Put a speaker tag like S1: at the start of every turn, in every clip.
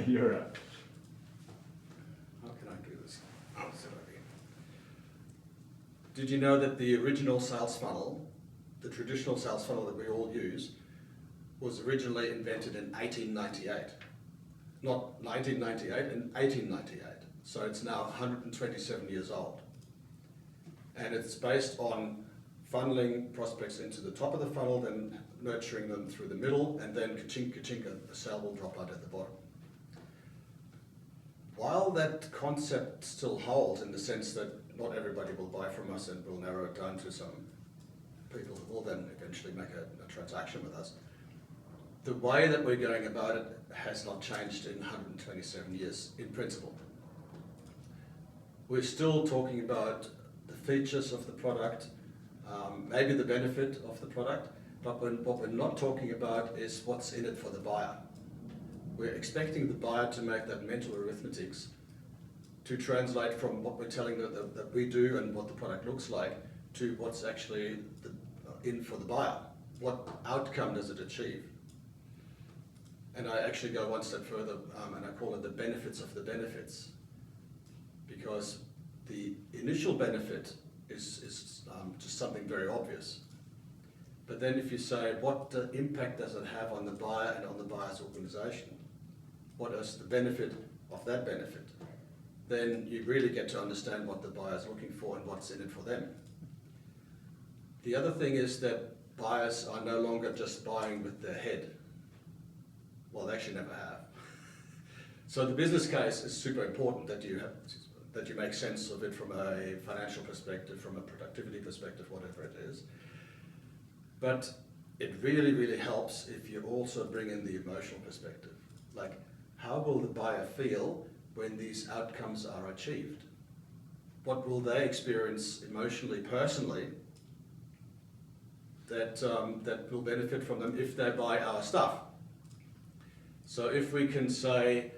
S1: Europe.
S2: How can I do this? Oh, sorry. Did you know that the original sales funnel, the traditional sales funnel that we all use, was originally invented in 1898? Not 1998, in 1898. So it's now 127 years old. And it's based on funneling prospects into the top of the funnel, then nurturing them through the middle, and then ka-chink, ka-chink, a sale will drop out at the bottom. While that concept still holds in the sense that not everybody will buy from us and we'll narrow it down to some people who will then eventually make a transaction with us, the way that we're going about it has not changed in 127 years in principle. We're still talking about the features of the product, maybe the benefit of the product, but what we're not talking about is what's in it for the buyer. We're expecting the buyer to make that mental arithmetics to translate from what we're telling them that we do and what the product looks like to what's actually in for the buyer. What outcome does it achieve? And I actually go one step further and I call it the benefits of the benefits. Because the initial benefit is just something very obvious. But then if you say, what impact does it have on the buyer and on the buyer's organization? What is the benefit of that benefit? Then you really get to understand what the buyer's looking for and what's in it for them. The other thing is that buyers are no longer just buying with their head. Well, they actually never have. So the business case is super important that you make sense of it from a financial perspective, from a productivity perspective, whatever it is. But it really, really helps if you also bring in the emotional perspective. Like, how will the buyer feel when these outcomes are achieved? What will they experience emotionally, personally, that will benefit from them if they buy our stuff? So if we can say,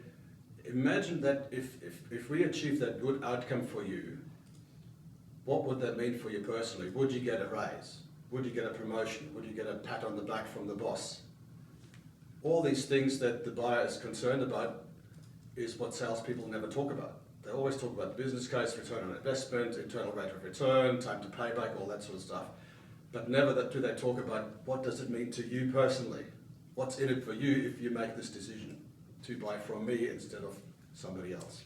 S2: imagine that if we achieve that good outcome for you, what would that mean for you personally? Would you get a raise? Would you get a promotion? Would you get a pat on the back from the boss? All these things that the buyer is concerned about is what salespeople never talk about. They always talk about the business case, return on investment, internal rate of return, time to payback, all that sort of stuff. But never do they talk about what does it mean to you personally? What's in it for you if you make this decision to buy from me instead of somebody else?